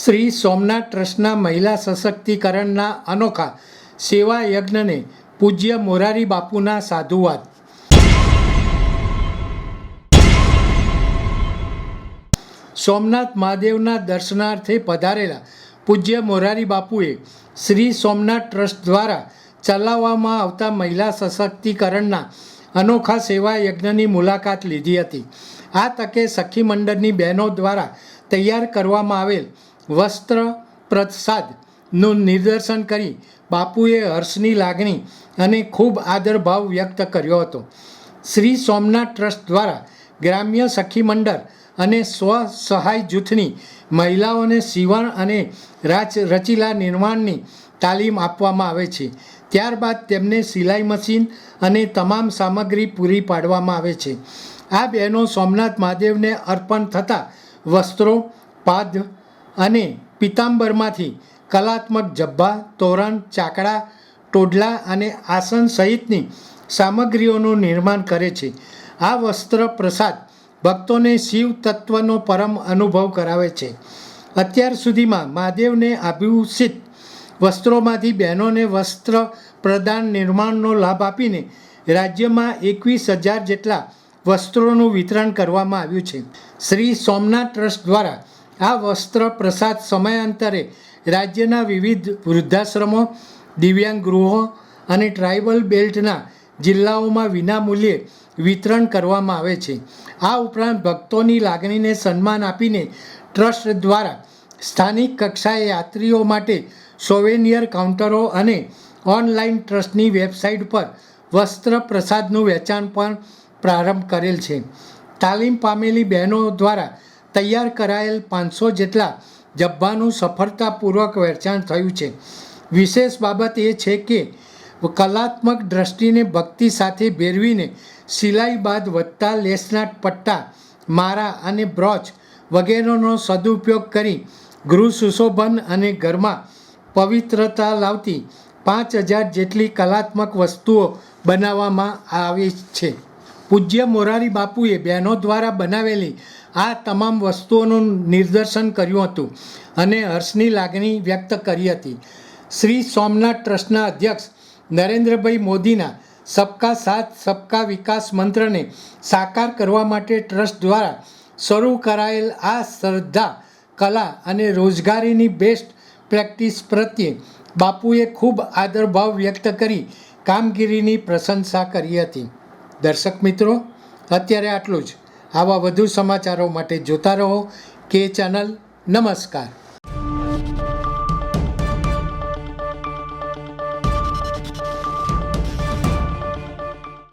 શ્રી સોમનાથ ટ્રસ્ટના મહિલા સશક્તિકરણના અનોખા સેવા યજ્ઞને પૂજ્ય મોરારી બાપુના સાધુવાદ. સોમનાથ મહાદેવના દર્શનાર્થે પધારેલા પૂજ્ય મોરારી બાપુએ શ્રી સોમનાથ ટ્રસ્ટ દ્વારા ચલાવવામાં આવતા મહિલા સશક્તિકરણના અનોખા સેવા યજ્ઞની મુલાકાત લીધી હતી. આ તકે સખી મંડળની બહેનો દ્વારા તૈયાર કરવામાં આવેલ વસ્ત્ર પ્રસાદનું નિદર્શન કરી બાપુએ હર્ષની લાગણી અને ખૂબ આદરભાવ વ્યક્ત કર્યો હતો. શ્રી સોમનાથ ટ્રસ્ટ દ્વારા ગ્રામ્ય સખી મંડળ અને સ્વ સહાય જૂથની મહિલાઓને સીવણ અને રચીલા નિર્માણની તાલીમ આપવામાં આવે છે. ત્યારબાદ તેમને સિલાઈ મશીન અને તમામ સામગ્રી પૂરી પાડવામાં આવે છે. આ બહેનો સોમનાથ મહાદેવને અર્પણ થતા વસ્ત્રો, પાદ અને પિતાંબરમાંથી કલાત્મક જબ્બા, તોરણ, ચાકડા, ટોડલા અને આસન સહિતની સામગ્રીઓનું નિર્માણ કરે છે. આ વસ્ત્ર પ્રસાદ ભક્તોને શિવ તત્વનો પરમ અનુભવ કરાવે છે. અત્યાર સુધીમાં મહાદેવને આભૂષિત વસ્ત્રોમાંથી બહેનોને વસ્ત્ર પ્રદાન નિર્માણનો લાભ આપીને રાજ્યમાં 21,000 જેટલા વસ્ત્રોનું વિતરણ કરવામાં આવ્યું છે. શ્રી સોમનાથ ટ્રસ્ટ દ્વારા આ વસ્ત્ર પ્રસાદ સમયાંતરે રાજ્યના વિવિધ વૃદ્ધાશ્રમો, દિવ્યાંગ ગૃહો અને ટ્રાઇબલ બેલ્ટના જિલ્લાઓમાં વિનામૂલ્યે વિતરણ કરવામાં આવે છે. આ ઉપરાંત ભક્તોની લાગણીને સન્માન આપીને ટ્રસ્ટ દ્વારા સ્થાનિક કક્ષાએ યાત્રીઓ માટે સોવેનિયર કાઉન્ટરો અને ઓનલાઈન ટ્રસ્ટની વેબસાઇટ પર વસ્ત્ર પ્રસાદનું વેચાણ પણ પ્રારંભ કરેલ છે. તાલીમ પામેલી બહેનો દ્વારા તૈયાર કરાયેલ 500 જેટલા જબ્બાનું સફળતાપૂર્વક વેચાણ થયું છે. વિશેષ બાબત એ છે કે કલાત્મક દ્રષ્ટિને ભક્તિ સાથે ભેરવીને સિલાઈ બાદ વધતા લેસના પટ્ટા, મારા અને બ્રોચ વગેરેનો સદુપયોગ કરી ગૃહ સુશોભન અને ઘરમાં પવિત્રતા લાવતી 5,000 જેટલી કલાત્મક વસ્તુઓ બનાવવામાં આવી છે. પૂજ્ય મોરારી બાપુએ બહેનો દ્વારા બનાવેલી આ તમામ વસ્તુઓનું નિદર્શન કર્યું હતું અને હર્ષની લાગણી વ્યક્ત કરી હતી. શ્રી સોમનાથ ટ્રસ્ટના અધ્યક્ષ નરેન્દ્રભાઈ મોદીના સબકા સાથ સબકા વિકાસ મંત્રને સાકાર કરવા માટે ટ્રસ્ટ દ્વારા શરૂ કરાયેલ આ શ્રદ્ધા, કલા અને રોજગારીની બેસ્ટ પ્રેક્ટિસ પ્રત્યે બાપુએ ખૂબ આદરભાવ વ્યક્ત કરી કામગીરીની પ્રશંસા કરી હતી. દર્શક મિત્રો, અત્યારે આટલું જ. આવા વધુ સમાચારો માટે જોતા રહો કે ચેનલ. નમસ્કાર.